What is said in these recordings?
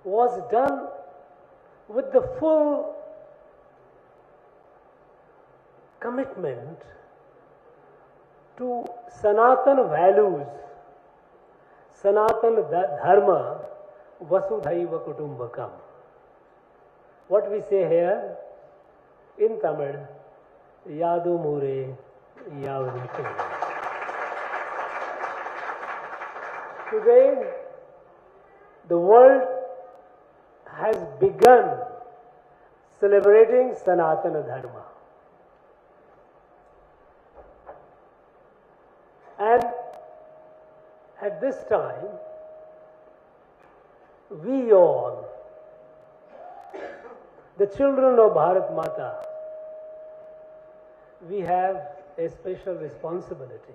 was done with the full commitment to Sanatana values, Sanatana Dharma, Vasudhaiva Kutumbakam. What we say here in Tamil, Yadu Mure Yavru. Today, the world has begun celebrating Sanatana Dharma. And at this time, we all, the children of Bharat Mata, we have a special responsibility.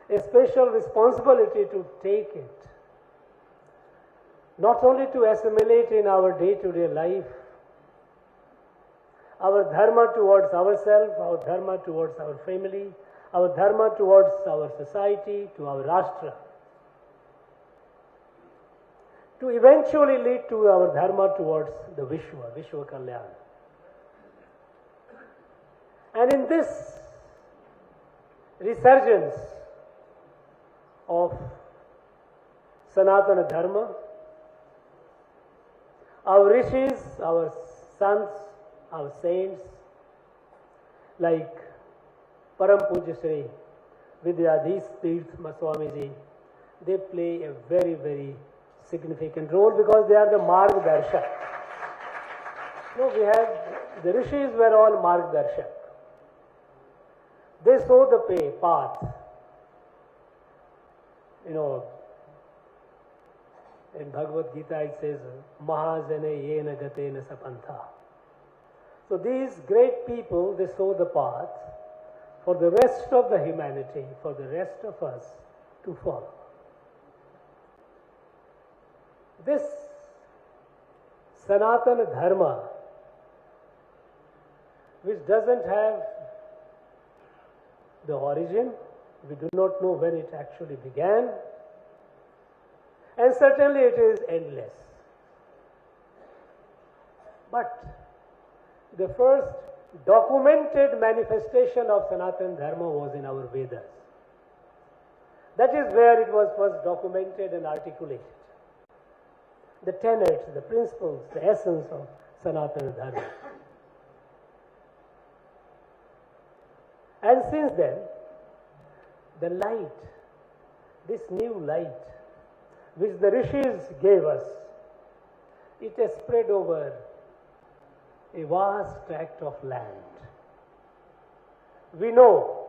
A special responsibility to take it, not only to assimilate in our day-to-day life, our dharma towards ourselves, our dharma towards our family, our dharma towards our society, to our rashtra, to eventually lead to our dharma towards the Vishwa Kalyan. And in this resurgence of Sanatana Dharma, our rishis, our sons, our saints, like Param Pujya Shri Vidyadhis Tirth Swamiji, they play a very, very significant role because they are the Margdarshak. We have, the rishis were all Margdarshak. They show the path. In Bhagavad Gita it says, Mahajane yena gatena sapantha. So these great people, they show the path for the rest of the humanity, for the rest of us to follow. This Sanatana Dharma, which doesn't have the origin, we do not know when it actually began, and certainly it is endless. But the first documented manifestation of Sanatana Dharma was in our Vedas. That is where it was first documented and articulated. The tenets, the principles, the essence of Sanatana Dharma. And since then, the light, this new light, which the rishis gave us, it has spread over a vast tract of land. We know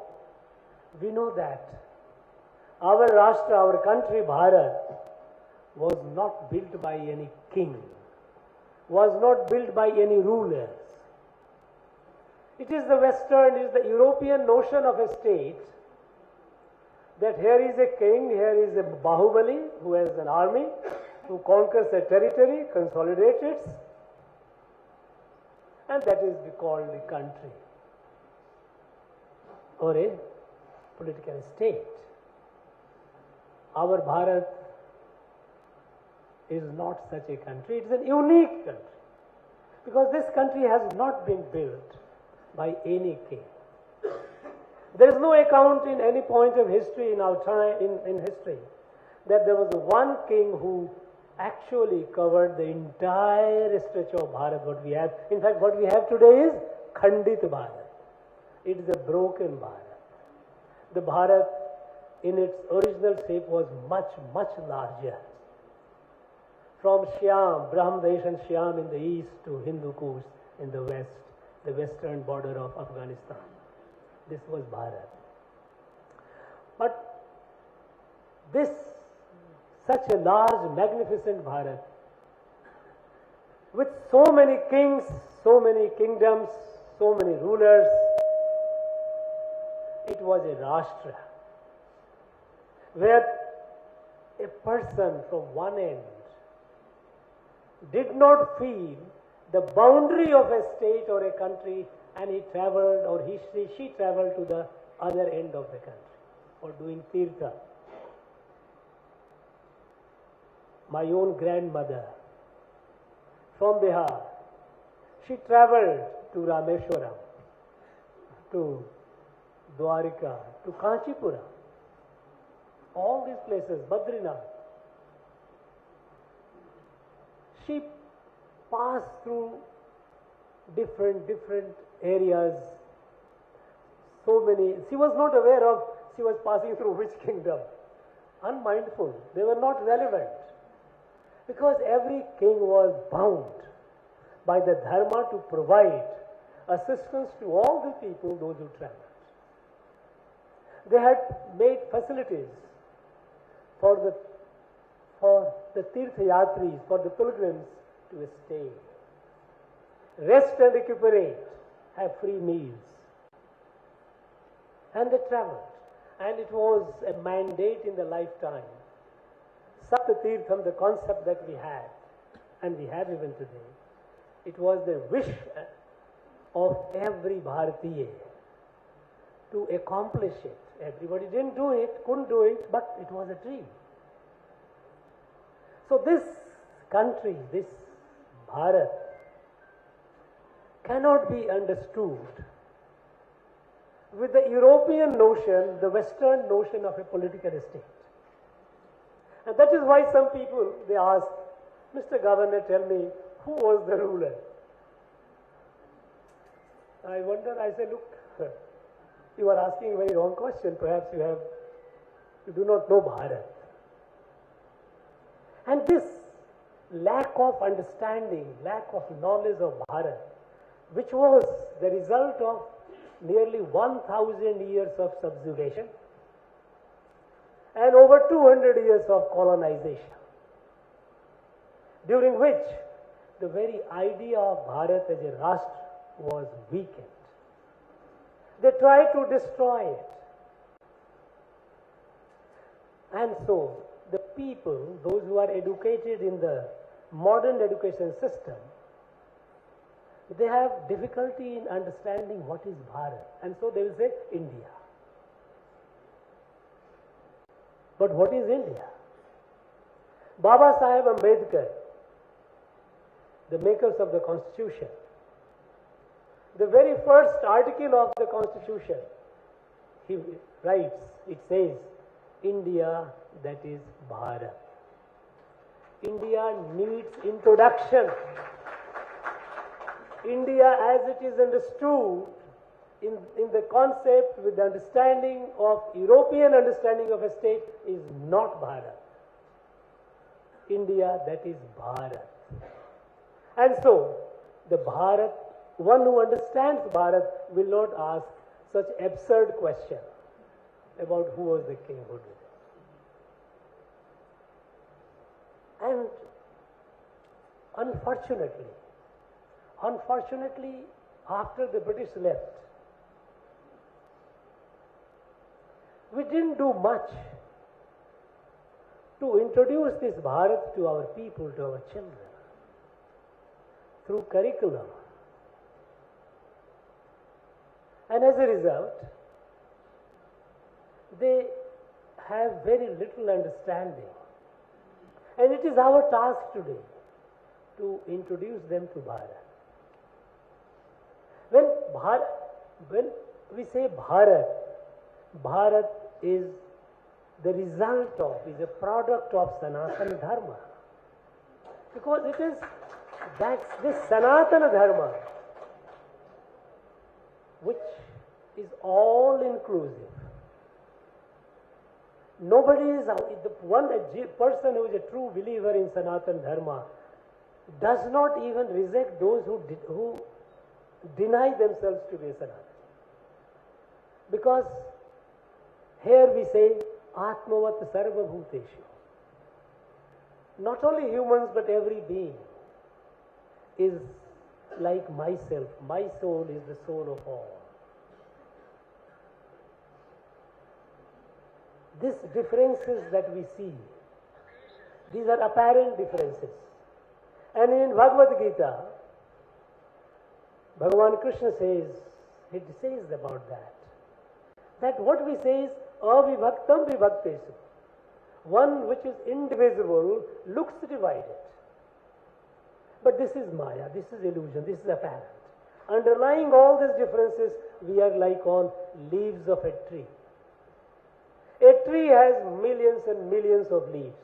that our Rashtra, our country Bharat, was not built by any king, was not built by any rulers. It is the Western, it is the European notion of a state that here is a king, here is a Bahubali who has an army, who conquers a territory, consolidates it, and that is called a country or a political state. Our Bharat is not such a country. It is a unique country because this country has not been built by any king. There is no account in any point of history in our time, in history, that there was one king who actually covered the entire stretch of Bharat, what we have. In fact, what we have today is Khandit Bharat. It is a broken Bharat. The Bharat in its original shape was much, much larger. From Shyam, Brahmadesh and Shyam in the east to Hindu Kush in the west, the western border of Afghanistan. This was Bharat. But this, such a large, magnificent Bharat, with so many kings, so many kingdoms, so many rulers, it was a Rashtra, where a person from one end did not feel the boundary of a state or a country, and he traveled, or she traveled to the other end of the country for doing tirtha. my own grandmother from Bihar, she traveled to Rameshwaram, to Dwarika, to Kanchipura, all these places, Badrinath. She passed through different areas, so many. She was not aware of she was passing through which kingdom. Unmindful. They were not relevant. Because every king was bound by the Dharma to provide assistance to all the people, those who traveled. They had made facilities for the Tirthayatris, for the pilgrims to stay, rest and recuperate, have free meals. And they traveled. And it was a mandate in the lifetime. Saptatirtham, the concept that we had, and we have even today, it was the wish of every Bharatiya to accomplish it. Everybody didn't do it, couldn't do it, but it was a dream. So this country, this Bharat, cannot be understood with the European notion, the Western notion of a political state. And that is why some people, they ask, Mr. Governor, tell me, who was the ruler? I wonder, I say, look, you are asking a very wrong question. Perhaps you do not know Bharat. And this lack of understanding, lack of knowledge of Bharat, which was the result of nearly 1,000 years of subjugation and over 200 years of colonization, during which the very idea of Bharat as a Rashtra was weakened. They tried to destroy it. And so, the people, those who are educated in the modern education system, they have difficulty in understanding what is Bharat. And so they will say India. But what is India? Baba Saheb Ambedkar, the makers of the Constitution, the very first article of the Constitution, he writes, it says, India, that is Bharat. India needs introduction. India as it is understood in the concept with the understanding of European understanding of a state is not Bharat. India, that is Bharat. And so, the Bharat, one who understands Bharat will not ask such absurd question about who was the king who did it. And unfortunately, after the British left, we didn't do much to introduce this Bharat to our people, to our children, through curriculum. And as a result, they have very little understanding. And it is our task today to introduce them to Bharat. When we say Bharat, Bharat is the result of, is a product of Sanatana Dharma. Because it is this Sanatana Dharma which is all inclusive. Nobody is, the person who is a true believer in Sanatana Dharma does not even reject those who deny themselves to be Sanatana. Because here we say, Atmavat Sarva Bhuteshu. Not only humans but every being is like myself. My soul is the soul of all. These differences that we see, these are apparent differences. And in Bhagavad Gita, Bhagavan Krishna says, he says about that what we say is, avibhaktam vibhaktesu. one which is indivisible, looks divided. But this is Maya, this is illusion, this is apparent. Underlying all these differences, we are like on leaves of a tree. A tree has millions and millions of leaves.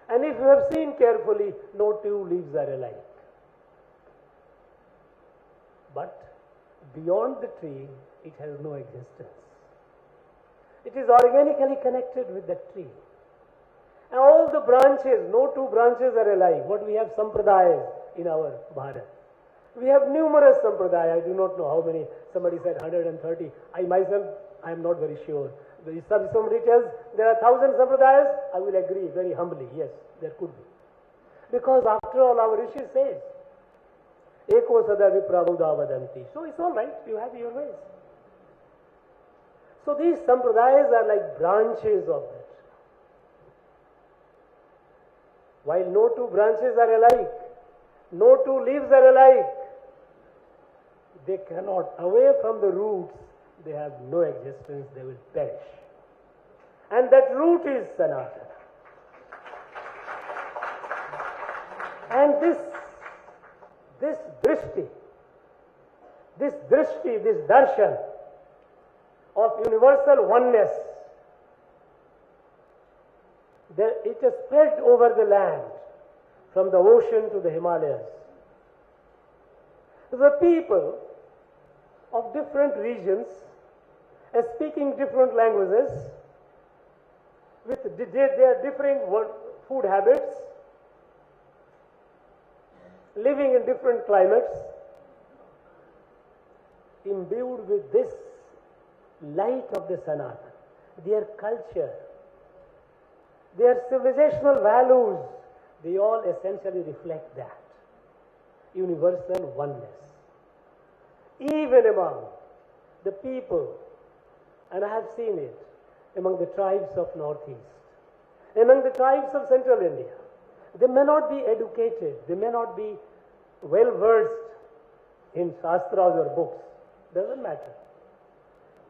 And if you have seen carefully, no two leaves are alike. But beyond the tree, it has no existence. It is organically connected with the tree. And all the branches, no two branches are alike. What we have sampradayas in our Bharat. We have numerous sampradayas. I do not know how many. Somebody said 130. I myself, I am not very sure. If somebody tells there are 1,000 sampradayas, I will agree very humbly. Yes, there could be. Because after all, our Rishi says, Eko sada viprabuddha vadanti. So it's all right. You have your ways. So these sampradayas are like branches of that. While no two branches are alike, no two leaves are alike, they cannot, away from the roots, they have no existence, they will perish. And that root is Sanatana. And this drishti, this darshan of universal oneness, it has spread over the land, from the ocean to the Himalayas. The people of different regions are speaking different languages with their differing food habits, living in different climates, imbued with this light of the Sanatana, their culture, their civilizational values, they all essentially reflect that universal oneness. Even among the people, and I have seen it, among the tribes of Northeast, among the tribes of Central India, they may not be educated, they may not be well versed in shastras or books, doesn't matter.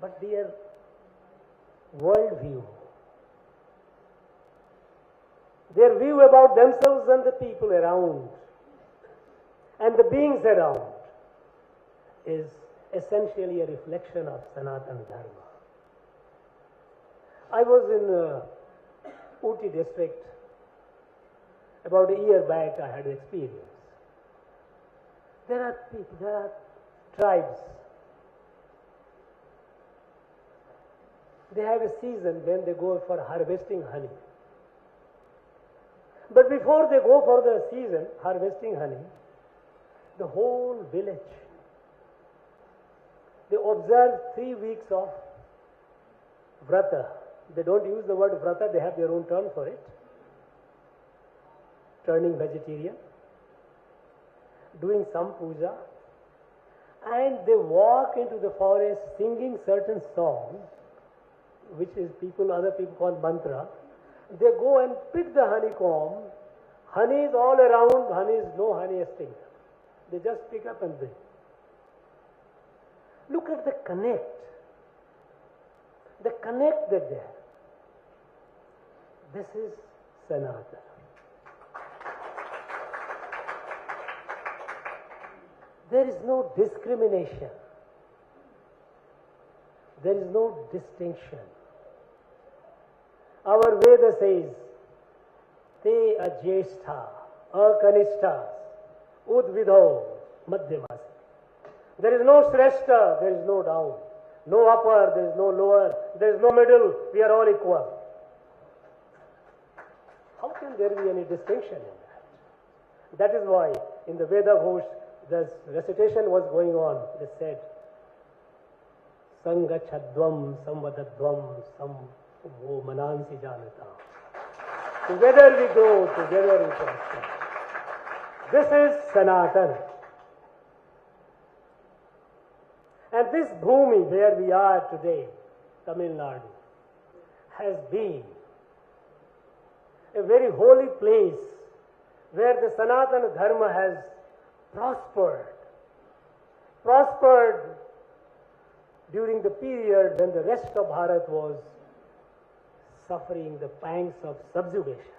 But their worldview, their view about themselves and the people around and the beings around is essentially a reflection of Sanatana Dharma. I was in Uti district about a year back. I had an experience. There are people, there are tribes. They have a season when they go for harvesting honey. But before they go for the season, harvesting honey, the whole village, they observe 3 weeks of vrata. They don't use the word vrata, they have their own term for it. Turning vegetarian, doing some puja, and they walk into the forest singing certain songs, which is other people call mantra. They go and pick the honeycomb. Honey is all around, no honey is still. They just pick up and bring. Look at the connect. The connect that they have. This is Sanatana. There is no discrimination. There is no distinction. Our Veda says, Te ajestha, akanishthas, udvidho, madhyamasi. There is no shrestha, there is no down. No upper, there is no lower, there is no middle, we are all equal. How can there be any distinction in that? That is why in the Veda Ghosh, the recitation was going on. They said, Sangachadvam, Samvadadvam, Samvo Manansi Janata. Together we go, together we prosper. This is Sanatana. And this bhumi where we are today, Tamil Nadu, has been a very holy place where the Sanatana Dharma has prospered during the period when the rest of Bharat was suffering the pangs of subjugation.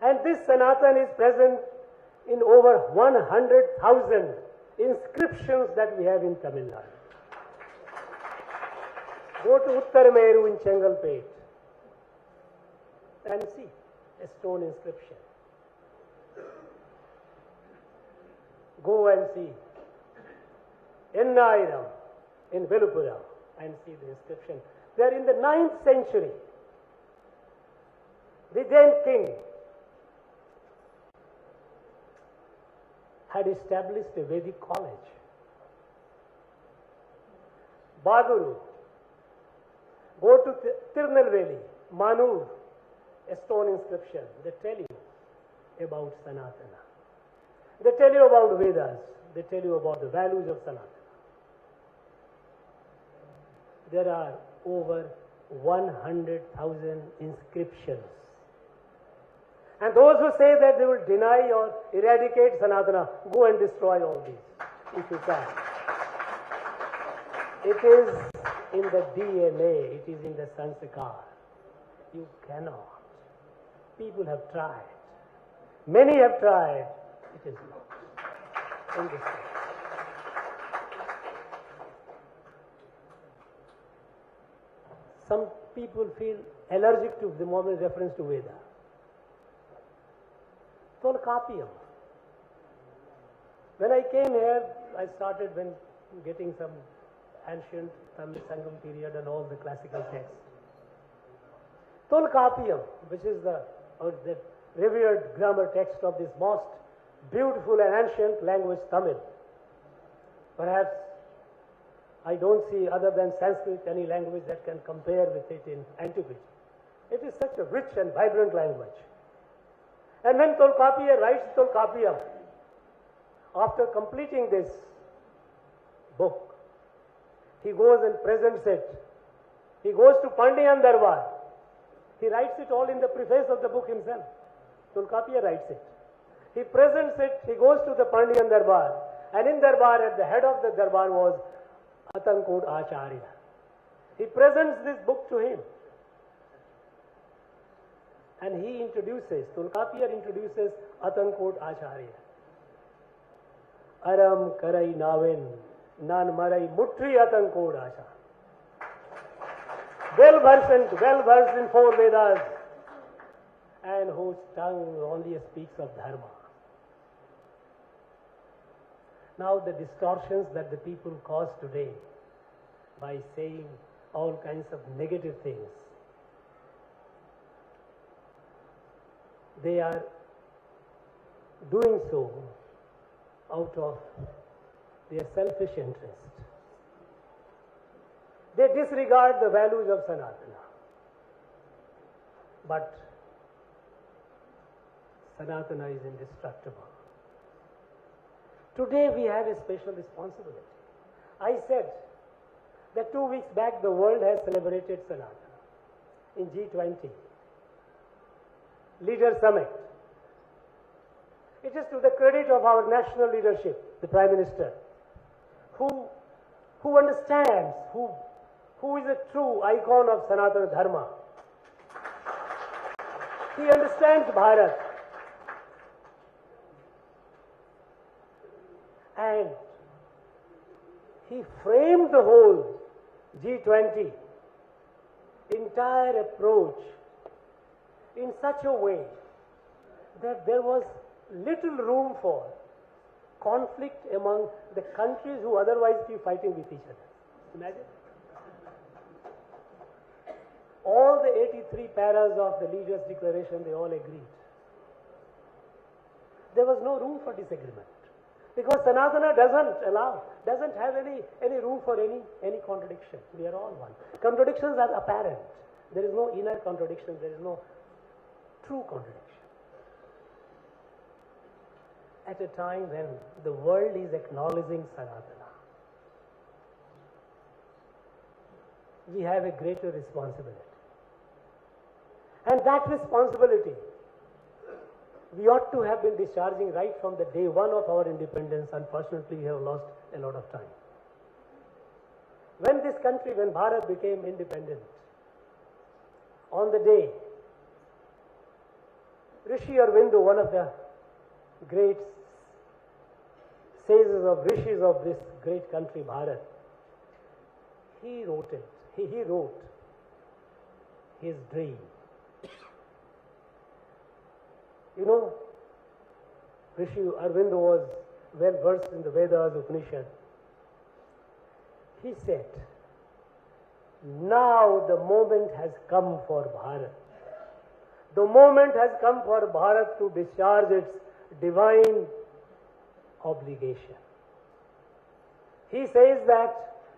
And this Sanatana is present in over 100,000 inscriptions that we have in Tamil Nadu. Go to Utsavam in Chengalpet and see a stone inscription. Go and see Ennairam in Velupura and see the inscription. They are in the 9th century. The Jain king had established a Vedic college. Baduru. Go to Tirunelveli, Manur, a stone inscription. They tell you about Sanatana. They tell you about Vedas. They tell you about the values of Sanatana. There are over 100,000 inscriptions. And those who say that they will deny or eradicate Sanatana, go and destroy all these, if you can. It is in the DNA, it is in the sanskar. You cannot. People have tried. Many have tried. It is not. In this way. Some people feel allergic to the moment reference to Veda. Tolkappiyam. When I came here, I started getting some ancient Tamil Sangam period and all the classical texts. Tolkappiyam, which is the revered grammar text of this most beautiful and ancient language, Tamil. Perhaps I don't see, other than Sanskrit, any language that can compare with it in antiquity. It is such a rich and vibrant language. And when Tolkappiyam writes Tolkappiyam, after completing this book, he goes and presents it. He goes to Pandiyan Darbar. He writes it all in the preface of the book himself. Tolkappiyam writes it. He presents it, he goes to the Pandiyan Darbar, and in Darbar, at the head of the Darbar was Atankod Acharya. He presents this book to him. And he introduces, Tolkappiyam introduces Atankod Acharya. Aram Karai Navin, Nan Marai Mutri Atankod Acharya. Well versed in 4 Vedas, and whose tongue only speaks of Dharma. Now the distortions that the people cause today by saying all kinds of negative things, they are doing so out of their selfish interest. They disregard the values of Sanatana. But Sanatana is indestructible. Today we have a special responsibility. I said that 2 weeks back the world has celebrated Sanatana in G20 Leader Summit. It is to the credit of our national leadership, the Prime Minister, who understands, who is a true icon of Sanatana Dharma. He understands Bharat. And he framed the whole G20 entire approach in such a way that there was little room for conflict among the countries who otherwise keep fighting with each other. Imagine. All the 83 paras of the leaders' declaration, they all agreed. There was no room for disagreement. Because Sanatana doesn't have any room for any contradiction. We are all one. Contradictions are apparent. There is no inner contradiction. There is no true contradiction. At a time when the world is acknowledging Sanatana, we have a greater responsibility. And that responsibility we ought to have been discharging right from the day one of our independence. Unfortunately, we have lost a lot of time. When Bharat became independent, on the day Rishi Aurobindo, one of the great sages of rishis of this great country, Bharat, he wrote it. He wrote his dream. You know, Rishi Aurobindo was well versed in the Vedas, Upanishad. He said, now the moment has come for Bharat. The moment has come for Bharat to discharge its divine obligation. He says that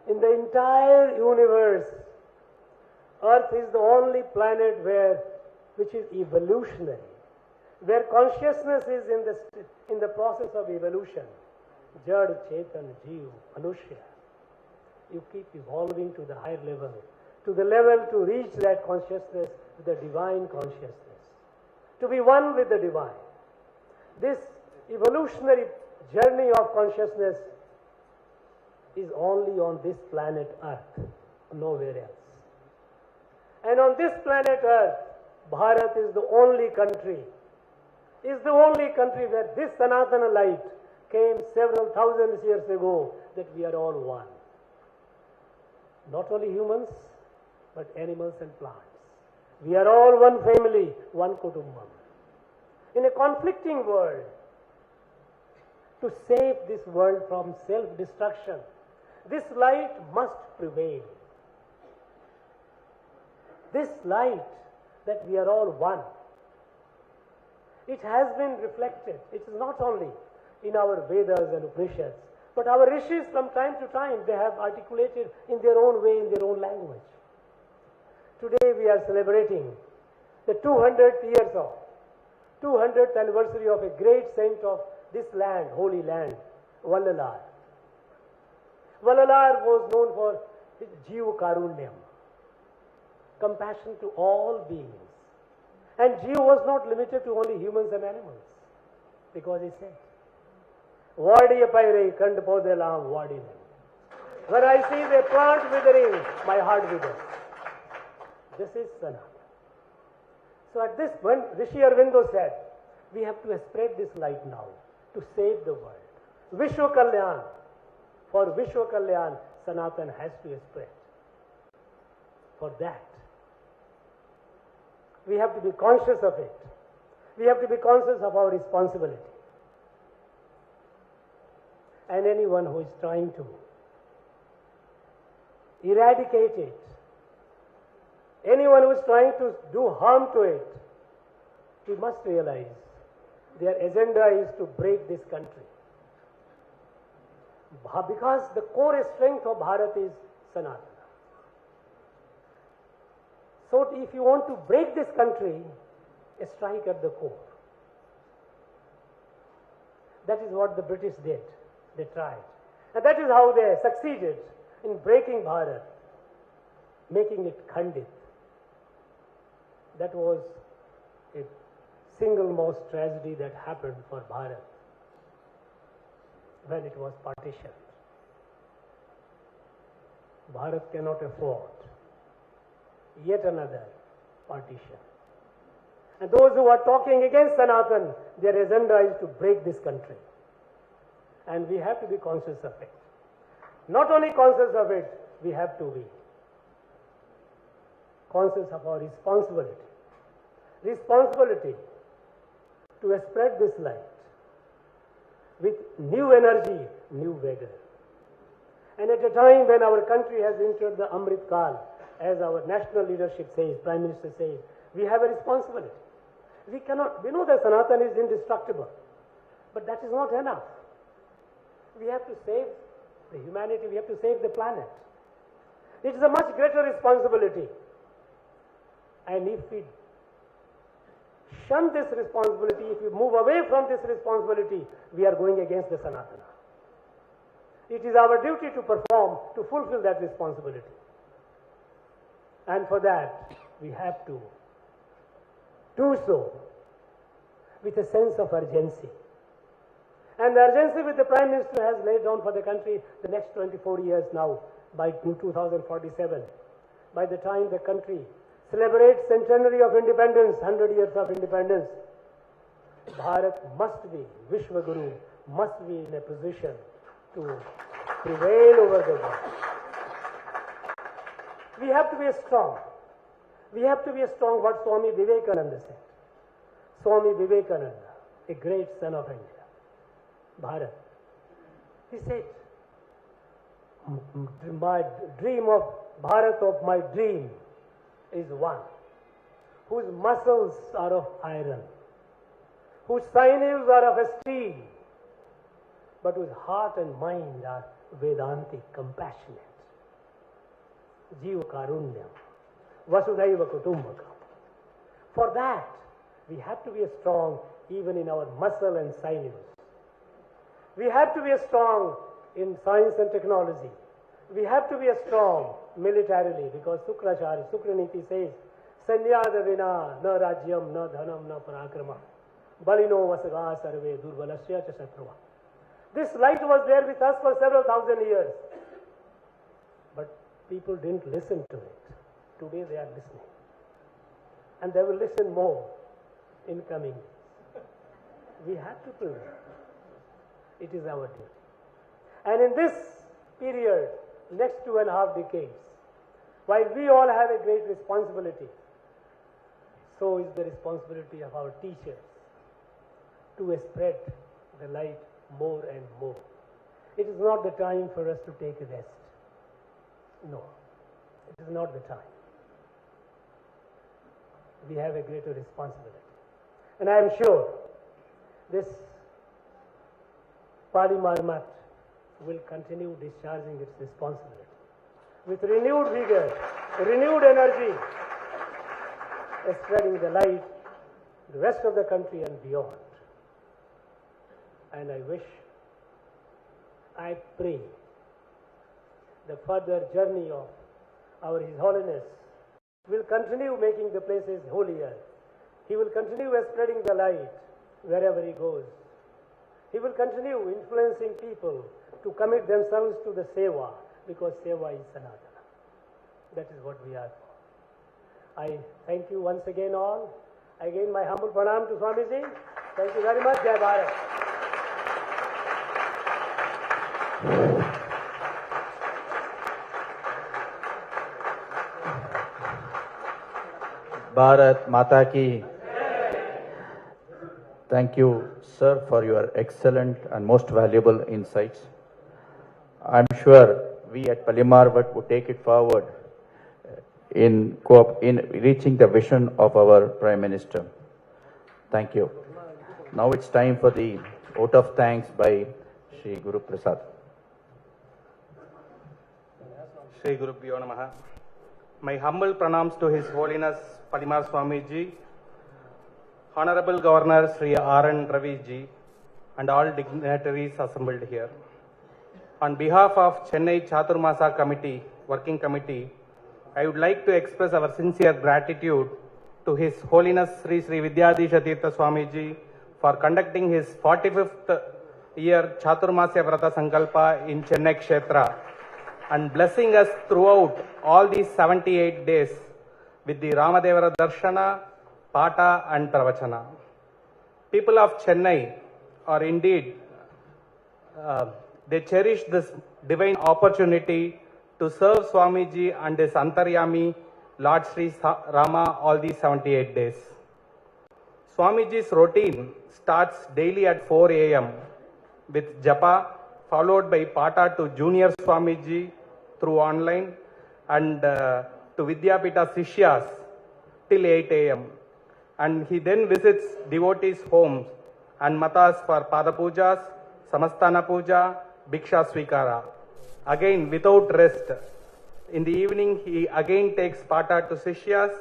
in the entire universe, Earth is the only planet which is evolutionary, where consciousness is in the process of evolution. Jad, Chetan, Jeev, Manushya. You keep evolving to the higher level, to the level to reach that consciousness, the divine consciousness, to be one with the divine. This evolutionary journey of consciousness is only on this planet Earth, nowhere else. And on this planet Earth, Bharat is the only country where this Sanatana light came several thousand years ago, that we are all one. Not only humans, but animals and plants. We are all one family, one kutumbam. In a conflicting world, to save this world from self-destruction, this light must prevail. This light that we are all one, it has been reflected. It is not only in our Vedas and Upanishads, but our rishis from time to time, they have articulated in their own way, in their own language. Today we are celebrating the 200th anniversary of a great saint of this land, holy land, Vallalar. Vallalar was known for his Jeev Karunyam, compassion to all beings. And Jeev was not limited to only humans and animals, because he said, Vadi Paire Kand Podelam Vadi. Where I see the plant withering, my heart withers. This is Sanatana. So at this point, Rishi Aurobindo said, we have to spread this light now to save the world. Vishwa Kalyan. For Vishwa Kalyan, Sanatana has to spread. For that, we have to be conscious of it. We have to be conscious of our responsibility. And anyone who is trying to eradicate it, anyone who is trying to do harm to it, we must realize their agenda is to break this country. Because the core strength of Bharat is Sanatana. So if you want to break this country, strike at the core. That is what the British did. They tried. And that is how they succeeded in breaking Bharat, making it Khandit. That was a single most tragedy that happened for Bharat when it was partitioned. Bharat cannot afford yet another partition. And those who are talking against Sanatan, their agenda is to break this country. And we have to be conscious of it. Not only conscious of it, we have to be conscious of our responsibility. Responsibility to spread this light with new energy, new vigor. And at a time when our country has entered the Amrit Kal, as our national leadership says, Prime Minister says, we have a responsibility. We know that Sanatana is indestructible, but that is not enough. We have to save the humanity, we have to save the planet. It is a much greater responsibility. And if we shun this responsibility, if we move away from this responsibility, we are going against the Sanatana. It is our duty to perform, to fulfill that responsibility. And for that, we have to do so with a sense of urgency. And the urgency which the Prime Minister has laid down for the country the next 24 years now, by 2047, by the time the country celebrates centenary of independence, 100 years of independence, Bharat must be, Vishwa Guru must be in a position to prevail over the world. We have to be strong. We have to be strong, what Swami Vivekananda said. Swami Vivekananda, a great son of India, Bharat. He said, my dream of Bharat, of my dream, is one whose muscles are of iron, whose sinews are of steel, but whose heart and mind are Vedantic, compassionate. Jiva Karunyam, Vasudhaiva Kutumbakam. For that, we have to be strong even in our muscle and sinews. We have to be strong in science and technology. We have to be strong militarily, because Sukraniti says, Sanyada vina na rajyam na dhanam na parakrama balino vasaga sarve durbalasya cha satruva. This light was there with us for several thousand years, but people didn't listen to it. Today they are listening, and they will listen more in coming days. We have to prove it. It is our duty. And in this period, next 2.5 decades, while we all have a great responsibility, so is the responsibility of our teachers to spread the light more and more. It is not the time for us to take a rest. No, it is not the time. We have a greater responsibility. And I am sure this Palimarmat will continue discharging its responsibility with renewed vigor, renewed energy, spreading the light to the rest of the country and beyond. And I wish, I pray, the further journey of our His Holiness will continue making the places holier. He will continue spreading the light wherever he goes. He will continue influencing people to commit themselves to the seva, because seva is Sanatana. That is what we are for. I thank you once again all. Again my humble pranam to Swamiji. Thank you very much. Jai Bharat. Bharat Mata Ki. Thank you, sir, for your excellent and most valuable insights. I'm sure we at Palimarvat would take it forward in reaching the vision of our Prime Minister. Thank you. Now it's time for the vote of thanks by Shri Guru Prasad. Shri Guru Pyo Namaha. My humble pranams to His Holiness Palimar Swamiji, Honorable Governor Shri R.N.Ravi ji, and all dignitaries assembled here. On behalf of Chennai Chaturmasa Committee, Working Committee, I would like to express our sincere gratitude to His Holiness Sri Vidyadisha Tirtha Swamiji for conducting his 45th year Chaturmasya Vrata Sankalpa in Chennai Kshetra and blessing us throughout all these 78 days with the Ramadevara Darshana, Pata and Pravachana. People of Chennai are indeed, they cherish this divine opportunity to serve Swamiji and his Antaryami, Lord Sri Rama, all these 78 days. Swamiji's routine starts daily at 4 a.m. with Japa, followed by Pata to Junior Swamiji through online, and to Vidyapita Sishyas till 8 a.m. And he then visits devotees' homes and matas for Pada Pujas, Samastana Puja, Bhiksha Svikara. Again, without rest. In the evening, he again takes Pata to Sishyas,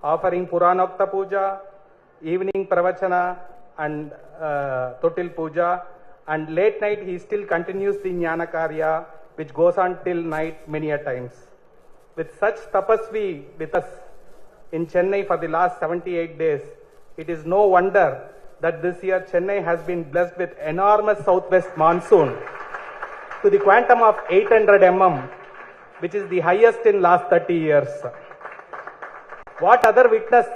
offering Puranokta Puja, evening Pravachana and Totil Puja, and late night he still continues the Jnana Karya, which goes on till night many a times. With such tapasvi with us in Chennai for the last 78 days, it is no wonder that this year Chennai has been blessed with enormous southwest monsoon to the quantum of 800 mm, which is the highest in last 30 years. What other witness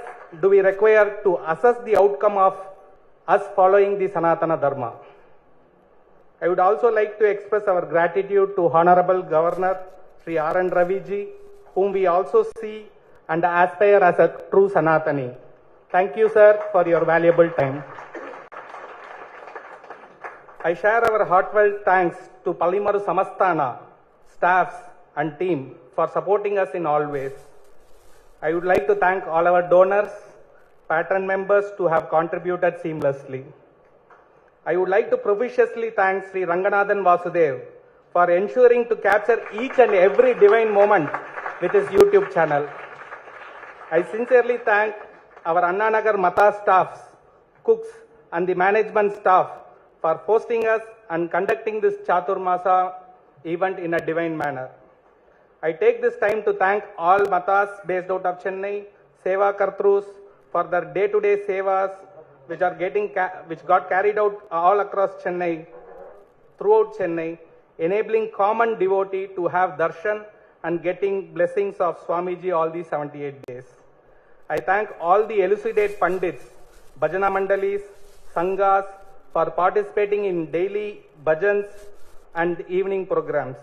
do we require to assess the outcome of us following the Sanatana Dharma? I would also like to express our gratitude to Honorable Governor Sri R.N.Ravi ji, whom we also see and aspire as a true Sanatani. Thank you, sir, for your valuable time. I share our heartfelt thanks to Pallimaru Samastana, staffs and team for supporting us in all ways. I would like to thank all our donors, patron members to have contributed seamlessly. I would like to profusely thank Sri Ranganathan Vasudev for ensuring to capture each and every divine moment with his YouTube channel. I sincerely thank our Annanagar Mata staffs, cooks and the management staff for hosting us and conducting this Chaturmasa event in a divine manner. I take this time to thank all Matas based out of Chennai, Seva Kartrus for their day-to-day sevas which got carried out all across Chennai, throughout Chennai, enabling common devotee to have darshan and getting blessings of Swamiji all these 78 days. I thank all the elucidate Pandits, Bhajana Mandalis, Sanghas for participating in daily bhajans and evening programs.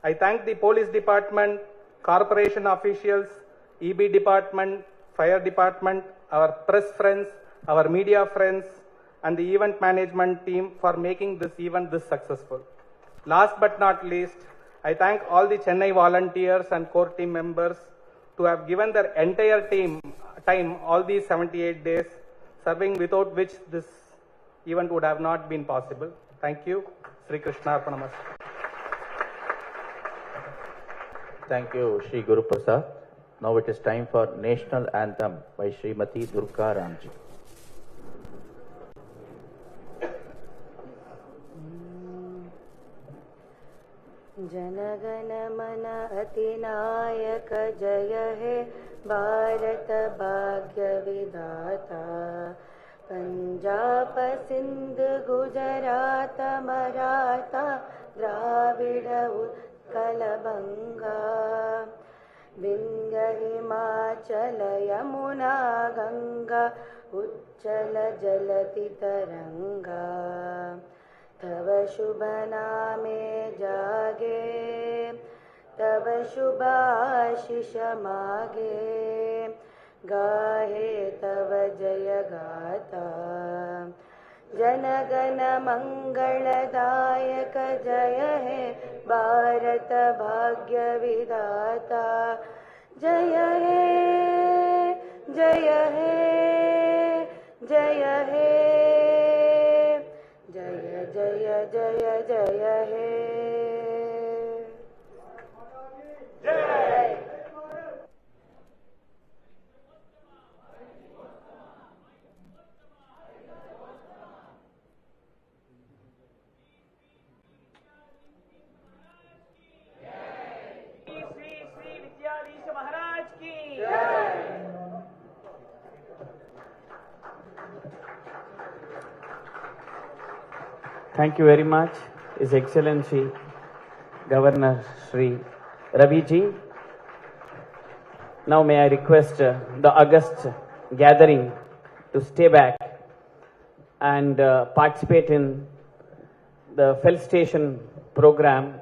I thank the police department, corporation officials, EB department, fire department, our press friends, our media friends, and the event management team for making this event this successful. Last but not least, I thank all the Chennai volunteers and core team members to have given their entire time all these 78 days, serving without which this event would have not been possible. Thank you. Sri Krishna Arpanamastu. Thank you, Sri Guru Prasad. Now it is time for National Anthem by Srimati Durga Ramji. जनगण मन अतिनायक जय हे भारत भाग्य विधाता पंजाब सिंध गुजरात मराठा द्राविड उत्कल बंगा विंध्य हिमाचल यमुना गंगा उच्चल जलति तरंगा तव शुभ नामे जागे तव शुभ आशीष मागे गाहे तव जय गाथा जनगण मंगलदायक जय हे भारत भाग्य विधाता जय हे जय हे जय हे जय जय जय जय हे जय। श्री विद्याधीश महाराज की जय। Thank you very much, His Excellency Governor Sri Ravi ji. Now may I request the august gathering to stay back and participate in the felicitation program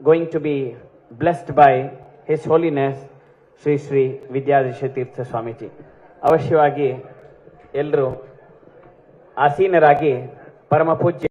going to be blessed by His Holiness Sri Sri Vidyadisha Tirtha Swamiji. ಅವಶ್ಯವಾಗಿ ಎಲ್ಲರೂ ಆಸೀನರಾಗಿ ಪರಮ ಪೂಜ್ಯ